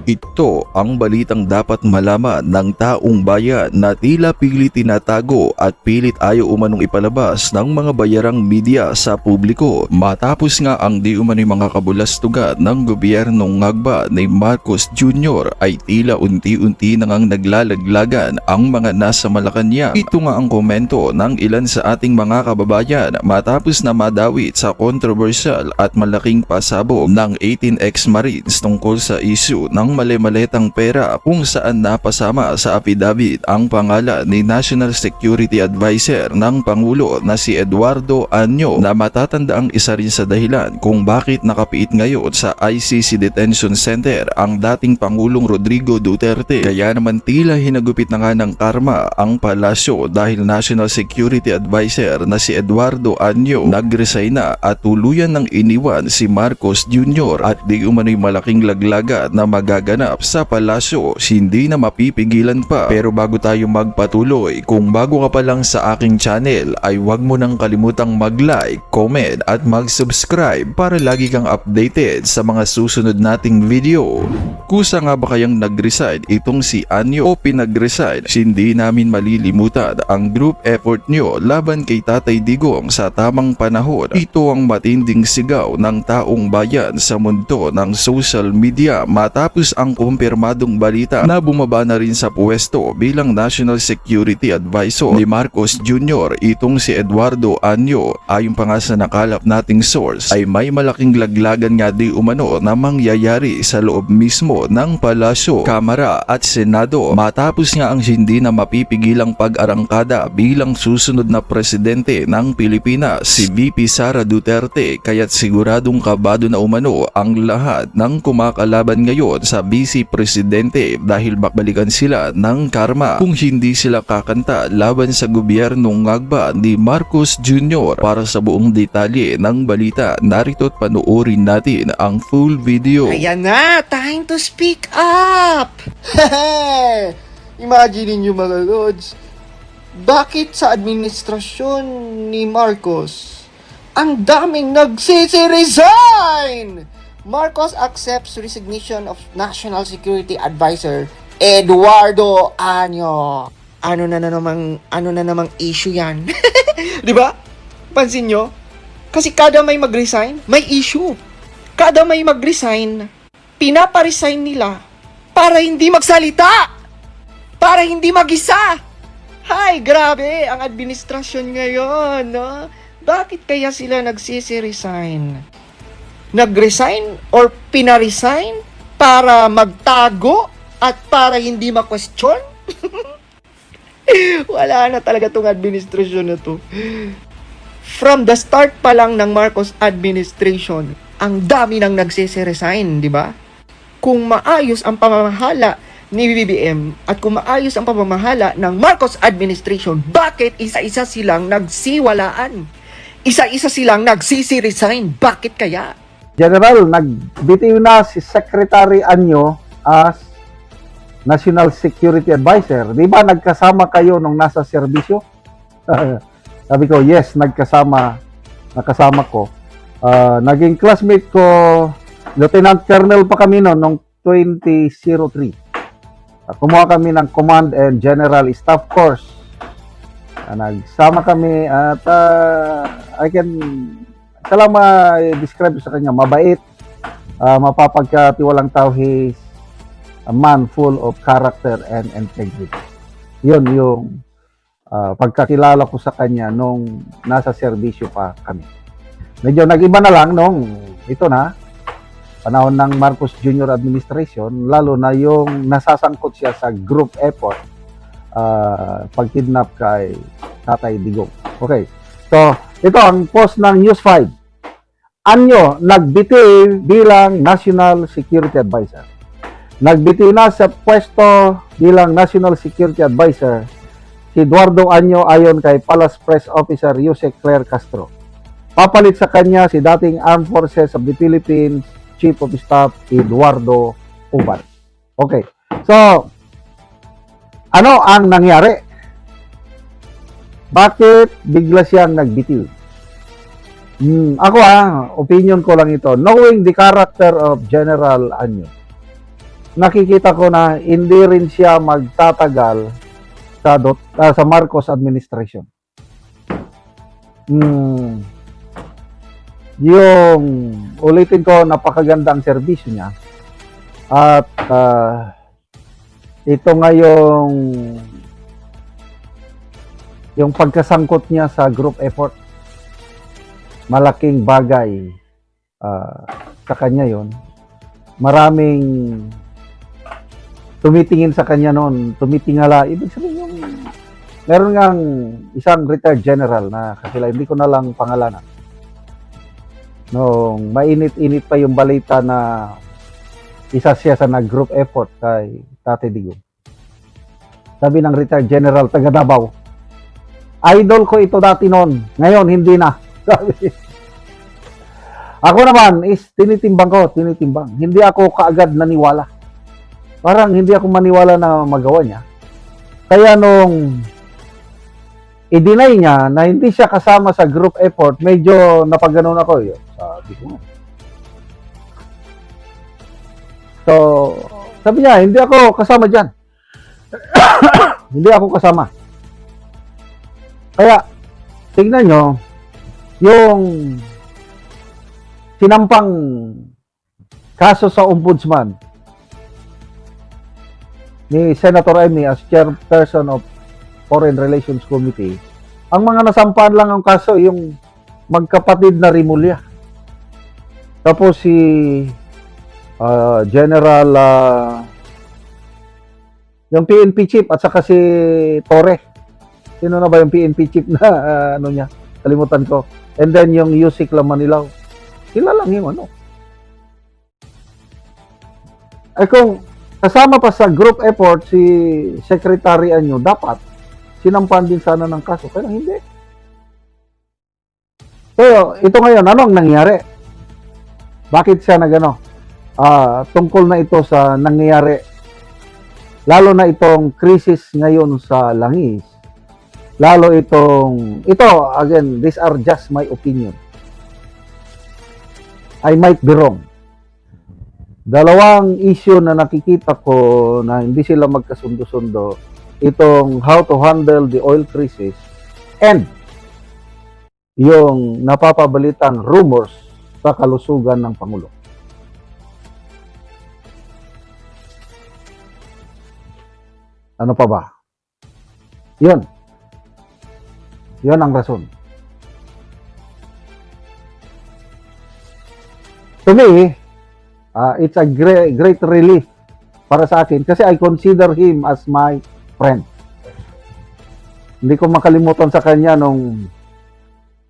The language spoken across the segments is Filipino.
Ito ang balitang dapat malaman ng taong bayan na tila pilit tinatago at pilit ayaw umanong ipalabas ng mga bayarang media sa publiko. Matapos nga ang di umano'y mga kabulastugan ng gobyernong ngagba ni Marcos Jr. ay tila unti-unti nang naglalaglagan ang mga nasa Malacanang. Ito nga ang komento ng ilan sa ating mga kababayan matapos na madawit sa controversial at malaking pasabog ng 18 ex-marines tungkol sa issue ng mali-maletang pera kung saan napasama sa affidavit ang pangalan ni National Security Advisor ng Pangulo na si Eduardo Año na matatandaang isa rin sa dahilan kung bakit nakapiit ngayon sa ICC Detention Center ang dating Pangulong Rodrigo Duterte. Kaya naman tila hinagupit na nga ng karma ang palasyo dahil National Security Advisor na si Eduardo Año nag-resign na at tuluyan ng iniwan si Marcos Jr. at di umano'y malaking laglaga na magaganap sa palasyo, hindi na mapipigilan pa. Pero bago tayo magpatuloy, kung bago ka pa lang sa aking channel ay huwag mo nang kalimutang mag-like, comment at mag-subscribe para lagi kang updated sa mga susunod nating video. Kusa nga ba kayang nag-resign itong si Año o pinag-resign? Hindi namin malilimutan ang group effort nyo laban kay Tatay Digong sa tamang panahon. Ito ang matinding sigaw ng taong bayan sa mundo ng social media matapos ang kumpirmadong balita na bumaba na rin sa pwesto bilang National Security Advisor ni Marcos Jr. itong si Eduardo Año. Ayon pa nga sa nakalap nating source ay may malaking laglagan nga di umano na mangyayari sa loob mismo ng Palasyo, Kamara at Senado matapos nga ang hindi na mapipigilang pag-arangkada bilang susunod na presidente ng Pilipinas si VP Sara Duterte. Kaya't siguradong kabado na umano ang lahat ng kumakalaban ngayon sa Vice Presidente dahil bakbalikan sila ng karma kung hindi sila kakanta laban sa gobyernong ngagba ni Marcos Jr. Para sa buong detalye ng balita, narito't panoorin natin ang full video. Ayan na! Time to speak up! Imagine niyo mga lods, bakit sa administrasyon ni Marcos ang daming nagsisi-resign? Marcos accepts resignation of National Security Advisor Eduardo Año. Ano na namang issue yan? 'Di ba? Pansin nyo? Kasi kada may mag-resign, may issue. Kada may mag-resign, pinapa-resign nila para hindi magsalita, para hindi mag-isa. Hay, grabe ang administrasyon ngayon, no? Bakit kaya sila nagsisi-resign? Nag-resign or pina-resign para magtago at para hindi ma-question? Wala na talaga tong administrasyon na to. From the start pa lang ng Marcos administration, ang dami nang nagsisi-resign, di ba? Kung maayos ang pamamahala ni BBM at kung maayos ang pamamahala ng Marcos administration, bakit isa-isa silang nagsiwalaan? Isa-isa silang nagsisi-resign? Bakit kaya? General, nagbitiw na si Secretary Año as National Security Advisor. Di ba nagkasama kayo nung nasa serbisyo? Sabi ko, yes, nakasama ko. Naging classmate ko, Lieutenant Colonel pa kami noong 2003. Kumuha kami ng Command and General Staff Course. Nagsama kami at Salang ma-describe sa kanya, mabait, mapapagkatiwalang tao, he's a man full of character and integrity. Yun yung pagkakilala ko sa kanya nung nasa serbisyo pa kami. Medyo nag-iba na lang nung ito na, panahon ng Marcos Jr. administration, lalo na yung nasasangkot siya sa group effort pag-kidnap kay Tatay Digong. Okay, so ito ang post ng News 5. Año nagbitiw bilang National Security Advisor. Nagbitiw na sa pwesto bilang National Security Advisor si Eduardo Año ayon kay Palace Press Officer Jose Claire Castro. Papalit sa kanya si dating Armed Forces of the Philippines Chief of Staff Eduardo Uban. Okay. So, ano ang nangyari? Bakit bigla siyang nagbitiw? Ako opinion ko lang ito. Knowing the character of General Año, nakikita ko na hindi rin siya magtatagal sa Marcos administration. Yung ulitin ko, napakaganda ang serbisyo niya at ito nga yung pagkasangkot niya sa group effort, malaking bagay sa kanya yon. Maraming tumitingin sa kanya noon, tumitingala. Ibig sabihin yung meron ngang isang retired general na kakila, hindi ko na lang pangalanan. Nung mainit-init pa yung balita na isa siya sa nag-group effort kay Tate Digong. Sabi ng retired general, taga Davao, idol ko ito dati noon, ngayon hindi na. Sabi. Ako naman is tinitimbang. Hindi ako kaagad naniwala. Parang hindi ako maniwala na magawa niya. Kaya nung i-deny niya na hindi siya kasama sa group effort, medyo napaganoon ako. Sabi ko. So, sabi niya, hindi ako kasama dyan. Hindi ako kasama. Kaya, tignan nyo, yung sinampang kaso sa ombudsman ni Senator Amy as chairperson of Foreign Relations Committee, ang mga nasampahan lang ang kaso yung magkapatid na Rimulya. Tapos si General yung PNP chief at saka si Torre. Sino na ba yung PNP chief na ano niya? Kalimutan ko. And then yung Yusik Lamanilaw. Sila lang yung ano. Ay kung kasama pa sa group effort si Secretary Anyo, dapat sinampan din sana ng kaso. Kaya hindi. So, ito ngayon, ano ang nangyari? Bakit siya nagano? Tungkol na ito sa nangyayari, lalo na itong krisis ngayon sa langis, lalo ito, again, these are just my opinion. I might be wrong. Dalawang issue na nakikita ko na hindi sila magkasundo-sundo, itong how to handle the oil crisis and yung napapabalitang rumors sa kalusugan ng Pangulo. Ano pa ba? Yun ang rason. To me, it's a great relief para sa akin kasi I consider him as my friend. Hindi ko makalimutan sa kanya nung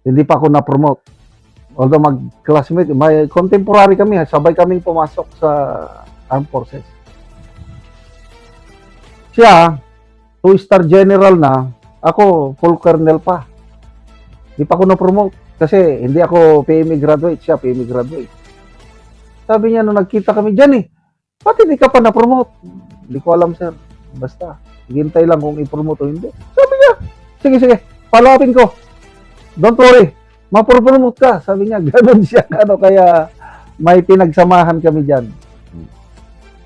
hindi pa ako na-promote. Although mag-classmate, may contemporary kami, sabay kaming pumasok sa Armed Forces. Siya, 2-star general na, ako full colonel pa. Hindi pa ako na-promote kasi hindi ako PME graduate, siya PME graduate. Sabi niya nung nagkita kami dyan ba't hindi ka pa na-promote? Hindi ko alam, sir. Basta, hintay lang kung i-promote o hindi. Sabi niya, sige, follow-upin ko. Don't worry, mapropromote ka. Sabi niya, ganun siya. Kaya may pinagsamahan kami dyan.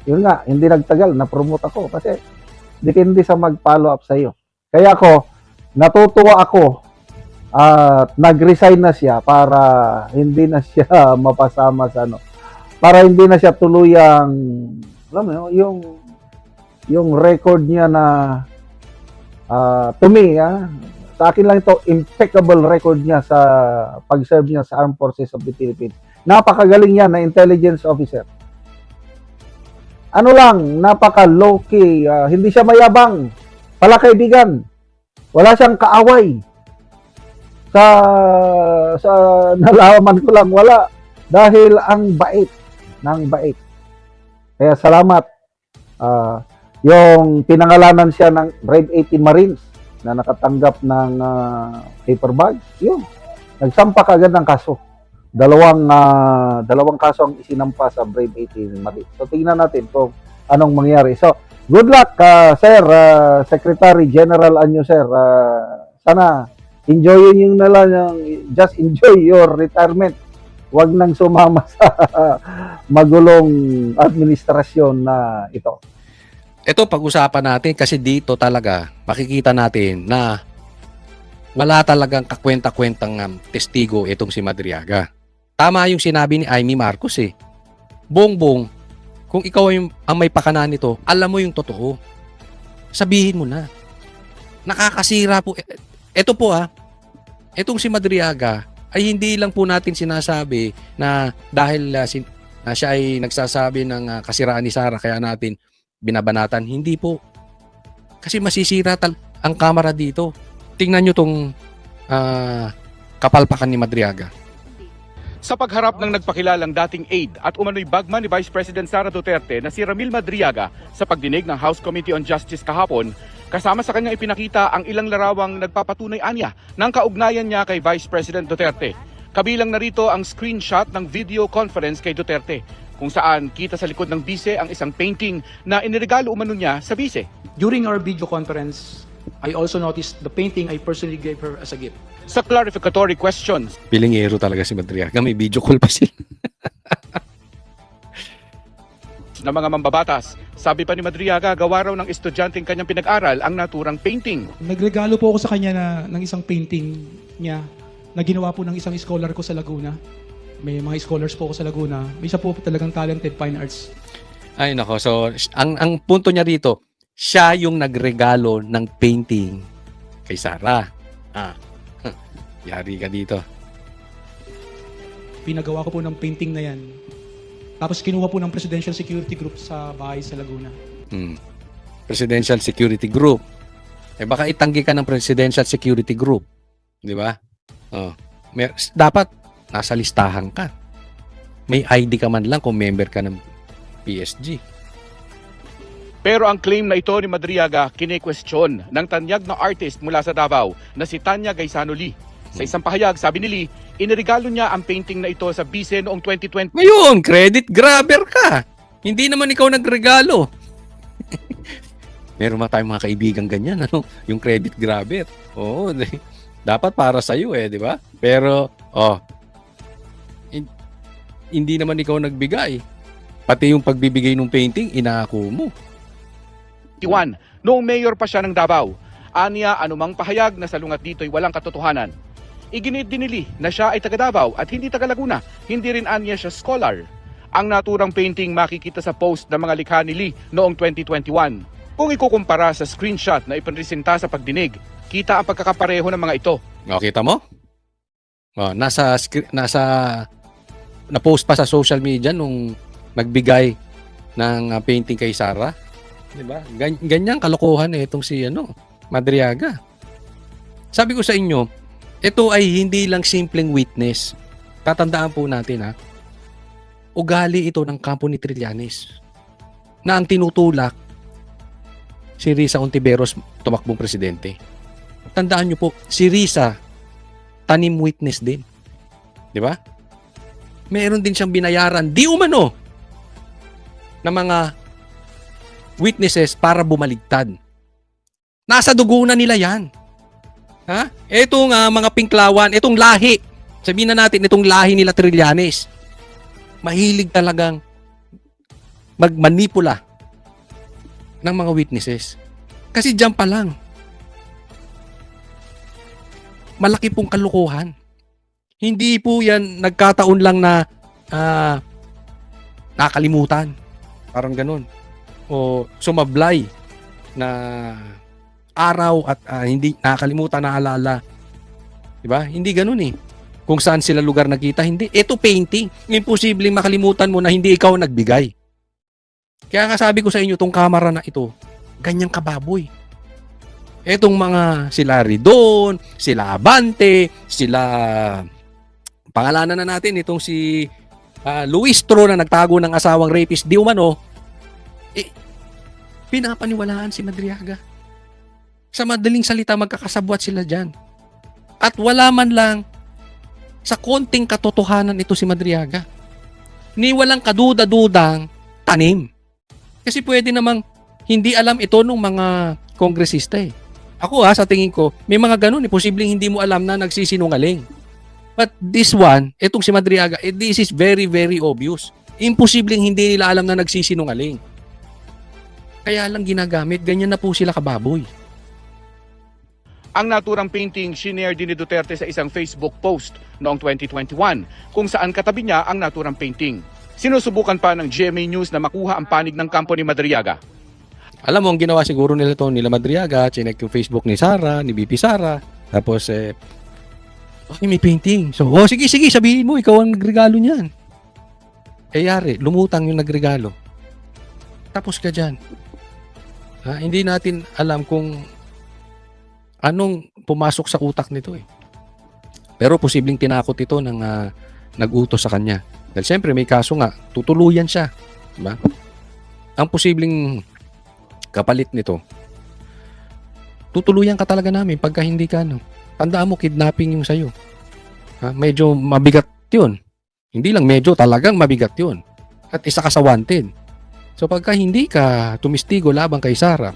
Yun nga, hindi nagtagal, na-promote ako kasi depende sa mag-follow up sa iyo. Kaya ako, natutuwa ako at nag-resign na siya para hindi na siya mapasama sa para hindi na siya tuluyang, alam mo, yung record niya na to me, sa akin lang ito, impeccable record niya sa pag-serve niya sa Armed Forces of the Philippines. Napakagaling niya na intelligence officer. Ano lang, napaka low-key, hindi siya mayabang, pala kaibigan. Wala siyang kaaway. Sa nalaman ko lang, wala. Dahil ang bait. Kaya salamat. Yung pinangalanan siya ng Brave 18 Marines na nakatanggap ng paper bag, yun. Nagsampa agad ng kaso. Dalawang kaso ang isinampa sa Brave 18 Marines. So tingnan natin kung anong mangyari. So, good luck, Sir, Secretary General Anyo, Sir. Sana enjoyin yung just enjoy your retirement. wag nang sumama sa magulong administrasyon na ito. Ito pag-usapan natin kasi dito talaga makikita natin na wala talagang kakwenta-kwentang testigo itong si Madriaga. Tama yung sinabi ni Amy Marcos eh. Bongbong, kung ikaw ang may pakana nito, alam mo yung totoo. Sabihin mo na. Nakakasira po. Ito po itong si Madriaga ay hindi lang po natin sinasabi na dahil na siya ay nagsasabi ng kasiraan ni Sara kaya natin binabanatan. Hindi po. Kasi masisira ang kamera dito. Tingnan nyo tong kapalpakan ni Madriaga. Sa pagharap ng nagpakilalang dating aide at umano'y bagman ni Vice President Sara Duterte na si Ramil Madriaga sa pagdinig ng House Committee on Justice kahapon, kasama sa kanyang ipinakita ang ilang larawang nagpapatunay anya ng kaugnayan niya kay Vice President Duterte. Kabilang narito ang screenshot ng video conference kay Duterte, kung saan kita sa likod ng bise ang isang painting na iniregalo umano niya sa bise. During our video conference, I also noticed the painting I personally gave her as a gift. Sa clarificatory questions, Pilingero talaga si Madriaga. May video call pa sila. ng mga mambabatas, sabi pa ni Madriaga, gawa raw ng estudyanteng kanyang pinag-aral ang naturang painting. Nagregalo po ako sa kanya ng isang painting niya na ginawa po ng isang scholar ko sa Laguna. May mga scholars po ako sa Laguna. May isa po talagang talented fine arts. Ay nako, so ang punto niya dito, siya yung nagregalo ng painting kay Sara. Yari ka dito. Pinagawa ko po ng painting na yan. Tapos kinuha po ng Presidential Security Group sa bahay sa Laguna. Presidential Security Group. Baka itanggi ka ng Presidential Security Group. Di ba? Dapat nasa listahan ka. May ID ka man lang kung member ka ng PSG. Pero ang claim na ito ni Madriaga kine-question ng tanyag na artist mula sa Davao na si Tanya Gaisano Lee. Sa isang pahayag, sabi ni Lee, iniregalo niya ang painting na ito sa bise noong 2020. Ngayon, credit grabber ka. Hindi naman ikaw nagregalo. Meron tayong mga kaibigan ganyan, yung credit grabber. Oo, dapat para sa iyo di ba? Pero hindi naman ikaw nagbigay. Pati yung pagbibigay ng painting, inaako mo. Noong mayor pa siya ng Davao, aniya anumang pahayag na salungat dito'y walang katotohanan. Iginit din ni Lee na siya ay taga Davao at hindi taga Laguna. Hindi rin aniya siya scholar. Ang naturang painting makikita sa post ng mga likha ni Lee noong 2021. Kung ikukumpara sa screenshot na ipinresenta sa pagdinig, kita ang pagkakapareho ng mga ito. Kita mo? Na-post pa sa social media nung nagbigay ng painting kay Sara. 'Di ba? Ganyan kalokohan itong si Madriaga. Sabi ko sa inyo, ito ay hindi lang simpleng witness. Tatandaan po natin ugali ito ng kampo ni Trillanes na ang tinutulak si Risa Ontiveros tumakbong presidente. Tandaan nyo po, si Risa tanim witness din. 'Di ba? Meron din siyang binayaran di umano na mga witnesses para bumaligtad. Nasa dugo na nila yan. Itong mga pinklawan, itong lahi. Sabihin na natin, itong lahi nila Trillanes. Mahilig talagang magmanipula ng mga witnesses. Kasi dyan pa lang, malaki pong kalukuhan. Hindi po yan nagkataon lang na nakalimutan. Parang ganun. O sumablay na araw at hindi nakakalimutan, naalala. Diba? Hindi ganun Kung saan sila lugar nakita, hindi. Ito painting. Imposibleng makalimutan mo na hindi ikaw nagbigay. Kaya nga sabi ko sa inyo, itong kamera na ito, ganyang kababoy. Etong mga sila Ridon, sila Abante, sila pangalanan na natin itong si Luis Tro na nagtago ng asawang rapist di umano, pinapaniwalaan si Madriaga. Sa madaling salita, magkakasabwat sila dyan. At wala man lang sa konting katotohanan ito si Madriaga. Ni walang kaduda-dudang tanim. Kasi pwede namang hindi alam ito ng mga kongresista Ako sa tingin ko, may mga ganun posibleng hindi mo alam na nagsisinungaling. But this one, itong si Madriaga, this is very, very obvious. Imposibleng hindi nila alam na nagsisinungaling. Kaya lang ginagamit, ganyan na po sila kababoy. Ang naturang painting shinare din ni Duterte sa isang Facebook post noong 2021 kung saan katabi niya ang naturang painting. Sinusubukan pa ng GMA News na makuha ang panig ng kampo ni Madriaga. Alam mo, ang ginawa siguro nila to nila Madriaga, chinek yung Facebook ni Sara, ni BP Sara, tapos okay, may painting. So, sige, sabihin mo, ikaw ang nagregalo niyan. Yari, lumutang yung nagregalo. Tapos ka dyan. Hindi natin alam kung anong pumasok sa utak nito eh. Pero posibleng tinakot ito ng nag-utos sa kanya. Dahil siyempre may kaso nga, tutuluyan siya. Diba? Ang posibleng kapalit nito, tutuluyan ka talaga namin pagka hindi ka, tandaan mo, kidnapping yung sayo. Medyo mabigat yun. Hindi lang medyo, talagang mabigat yun. At isa ka sa wanted. So pagka hindi ka tumistigo labang kay Sara,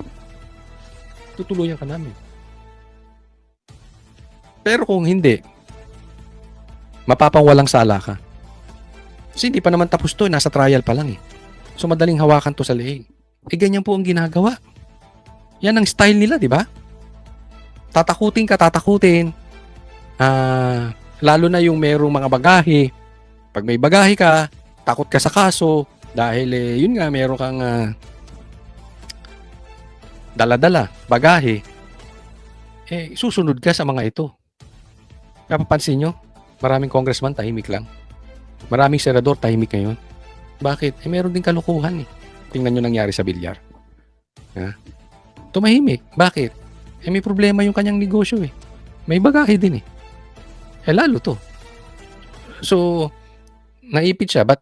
tutuluyan ka namin. Pero kung hindi, mapapangwalang sala ka. Kasi hindi pa naman tapos to, nasa trial pa lang eh. So madaling hawakan to sa leeg. Ganyan po ang ginagawa. Yan ang style nila, di ba? Tatakutin ka, tatakutin. Lalo na yung merong mga bagahe. Pag may bagahe ka, takot ka sa kaso dahil yun nga, meron kang dala-dala, bagahe. Susunod ka sa mga ito. Napapansin nyo? Maraming congressman tahimik lang. Maraming senador tahimik ngayon. Bakit? Meron din kalukuhan eh. Tingnan nyo nangyari sa bilyar. Tumahimik. Bakit? May problema yung kanyang negosyo eh. May bagahe din eh. Lalo to. So, naipit siya. But,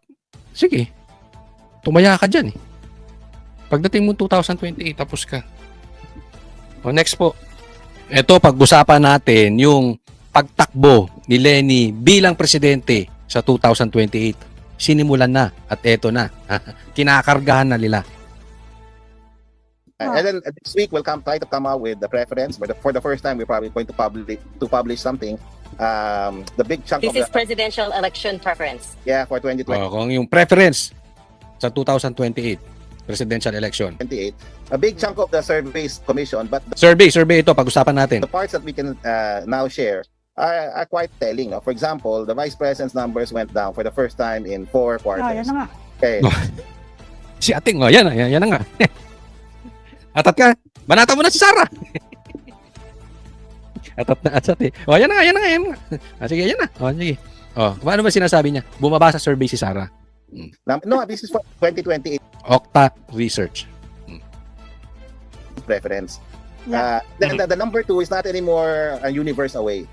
sige. Tumaya ka dyan eh. Pagdating mo 2028, tapos ka. Next po. Ito, pag-usapan natin yung pagtakbo ni Leni bilang presidente sa 2028. Sinimulan na at eto na. Kinakargahan na nila. And then this week we'll try to come out with the preference. But for the first time, we're probably going to publish something. The big chunk This of is presidential election preference. for 2028. Kung yung preference sa 2028 presidential election. A big chunk of the surveys commission, but Survey ito, pag-usapan natin. the parts that we can now share are quite telling. For example, the vice president's numbers went down for the first time in 4 quarters. Okay. Si Ating, yan na nga. Atat ka, banata mo na si Sara. Atat eh. Yan na nga. Sige, yan na. Sige. Paano ba sinasabi niya? Bumaba sa survey si Sara. No, this is for 2028 Octa Research. preference. The number 2 is not anymore a universe away.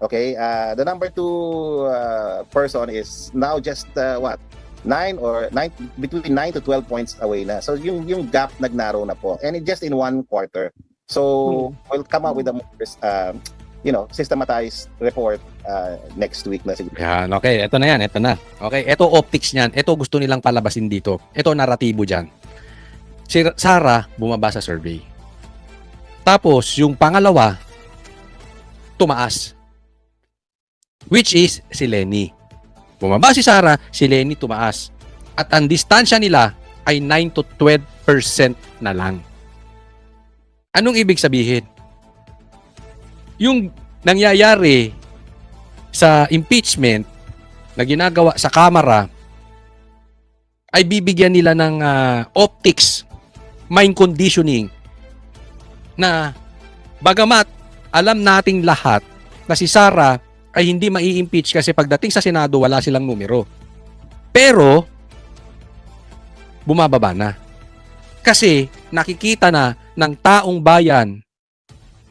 Okay, the number 2 person is now just between 9 to 12 points away na. So yung gap nagnarrow na po, and just in 1 quarter. So we'll come out with a more systematized report next week na siguro. Yan, okay. Ito na. Okay, ito optics niyan. Ito gusto nilang palabasin dito. Ito naratibo diyan. Si Sara bumaba sa survey. Tapos yung pangalawa tumaas. Which is si Leni. Bumaba si Sara, si Leni tumaas. At ang distansya nila ay 9 to 12% na lang. Anong ibig sabihin? Yung nangyayari sa impeachment na ginagawa sa Kamara ay bibigyan nila ng optics, mind conditioning na bagamat alam nating lahat na si Sara ay hindi mai-impeach kasi pagdating sa Senado wala silang numero. Pero bumababa na. Kasi nakikita na ng taong bayan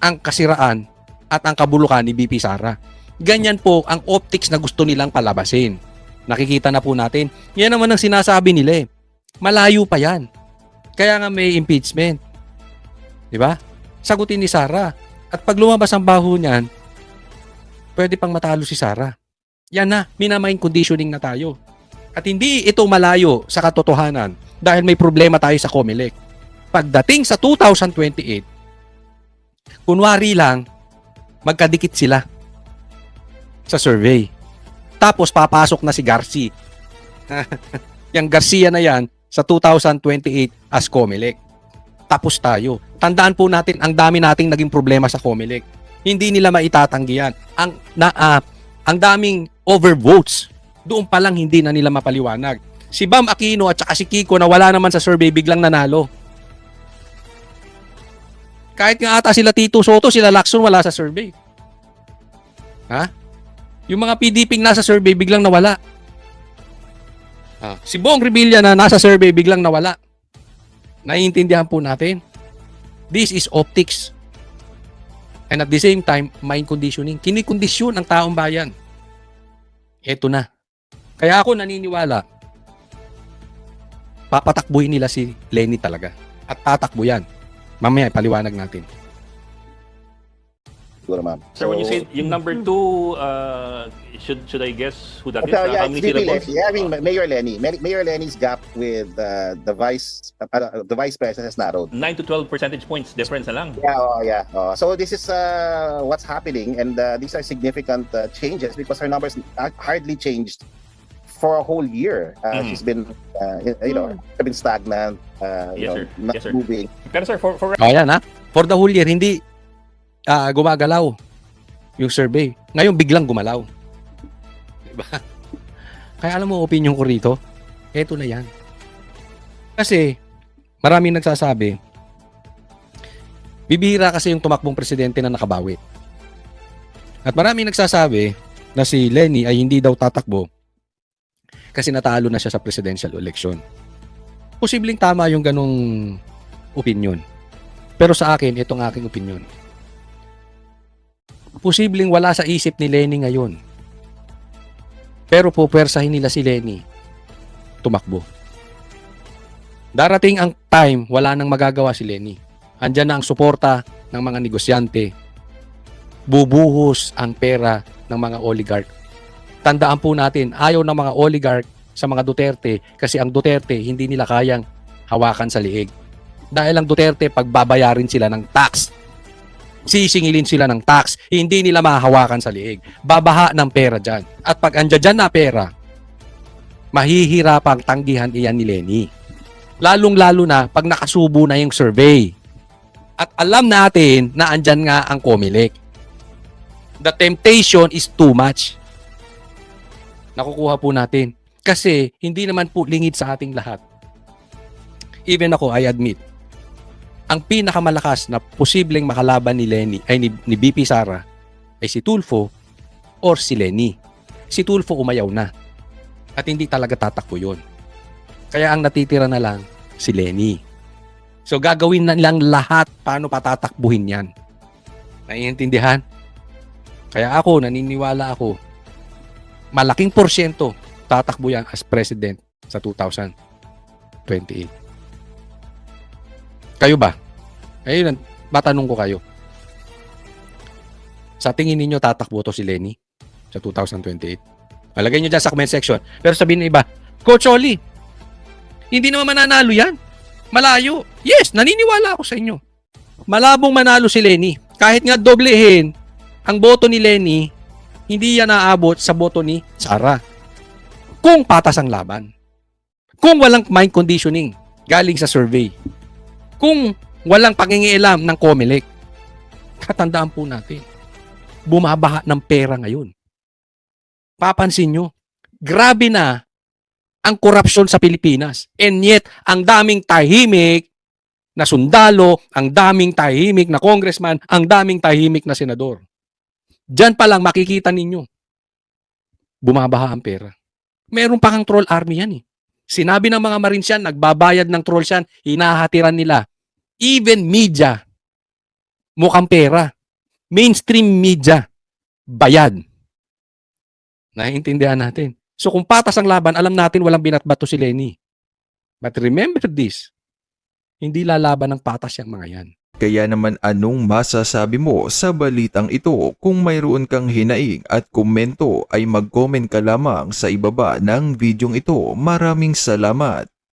ang kasiraan at ang kabulukan ni BP Sara. Ganyan po ang optics na gusto nilang palabasin. Nakikita na po natin. Yan naman ang sinasabi nila eh. Malayo pa yan. Kaya nga may impeachment. Diba? Sagutin ni Sara. At pag lumabas ang baho niyan, pwede pang matalo si Sara. Yan na, minamain conditioning na tayo. At hindi ito malayo sa katotohanan dahil may problema tayo sa COMELEC. Pagdating sa 2028, kunwari lang, magkadikit sila. sa survey. Tapos papasok na si Garci. Yang Garcia na yan sa 2028 as COMELEC. Tapos tayo. Tandaan po natin, ang dami nating naging problema sa COMELEC. Hindi nila maitatanggi yan. Ang daming overvotes. Doon pa lang hindi na nila mapaliwanag. Si Bam Aquino at saka si Kiko na wala naman sa survey biglang nanalo. Kahit nga ata sila Tito Soto, sila Lacson wala sa survey. Ha? Yung mga PDP nasa survey biglang nawala. Si Bong Revilla na nasa survey biglang nawala. Naiintindihan po natin. This is optics. And at the same time, mind conditioning. Kinikondisyon ang taong bayan. Eto na. Kaya ako naniniwala, papatakbuhin nila si Lenny talaga. At tatakbo yan. Mamaya, paliwanag natin. Siguro, ma'am. Sir, when you say yung number 2, should I guess who that is? So, yeah, How it's many VP syllables? Lenny. Yeah, I mean, Mayor Lenny. Mayor Lenny's gap with the vice president has narrowed. 9 to 12 percentage points difference na lang. Yeah, yeah. So this is what's happening, and these are significant changes because her numbers hardly changed for a whole year. She's been, been stagnant. Yes, sir. Not Yes, sir. moving. Pero sir, for Yan ha. For the whole year, hindi gumagalaw yung survey. Ngayon, biglang gumalaw. Diba? Kaya alam mo, opinion ko rito, eto na yan. Kasi, maraming nagsasabi, bibihira kasi yung tumakbong presidente na nakabawi. At maraming nagsasabi na si Lenny ay hindi daw tatakbo kasi natalo na siya sa presidential election. Posibleng tama yung ganong opinion. Pero sa akin, itong aking opinion. Posibleng wala sa isip ni Lenny ngayon. Pero pupwersahin nila si Lenny tumakbo. Darating ang time, wala nang magagawa si Lenny. Andyan na ang suporta ng mga negosyante. Bubuhos ang pera ng mga oligarch. Tandaan po natin, ayaw ng mga oligarch sa mga Duterte kasi ang Duterte hindi nila kayang hawakan sa liig. Dahil ang Duterte, pagbabayarin sila ng tax. Sisingilin sila ng tax, hindi nila mahahawakan sa liig. Babaha ng pera dyan. At pag andyan na pera, mahihirapang tanggihan iyan ni Lenny. Lalong-lalo na pag nakasubo na yung survey. At alam natin na andyan nga ang COMELEC. The temptation is too much. Nakukuha po natin. Kasi hindi naman po lingid sa ating lahat. Even ako, I admit, ang pinakamalakas na posibleng makalaban ni Lenny ay ni BP Sara ay si Tulfo or si Lenny. Si Tulfo umayaw na at hindi talaga tatakbo yun. Kaya ang natitira na lang si Lenny. So gagawin na lang lahat paano patatakbuhin yan. Naiintindihan? Kaya ako, naniniwala ako, malaking porsyento tatakbo yan as president sa 2028. Kayo ba? Ayun, matanong ko kayo. Sa tingin ninyo, tatakbo to si Lenny sa 2028? Malagay nyo dyan sa comment section. Pero sabihin ng iba, Coach Oli, hindi naman mananalo yan. Malayo. Yes, naniniwala ako sa inyo. Malabong manalo si Lenny. Kahit nga doblehin ang boto ni Lenny, hindi yan naabot sa boto ni Sara. Kung patas ang laban. Kung walang mind conditioning galing sa survey. Kung walang pangingialam ng COMELEC. Katandaan po natin, bumabaha ng pera ngayon. Papansin nyo, grabe na ang korupsyon sa Pilipinas. And yet, ang daming tahimik na sundalo, ang daming tahimik na congressman, ang daming tahimik na senador. Diyan pa lang makikita ninyo, bumabaha ang pera. Meron pa kang troll army yan eh. Sinabi ng mga Marines yan, nagbabayad ng trolls yan, hinahatiran nila. Even media, mukhang pera. Mainstream media, bayad. Naiintindihan natin. So kung patas ang laban, alam natin walang binatbato si Lenny. But remember this, hindi lalaban ng patas yung mga yan. Kaya naman anong masasabi mo sa balitang ito? Kung mayroon kang hinaing at komento ay mag-comment ka lamang sa ibaba ng videong ito. Maraming salamat.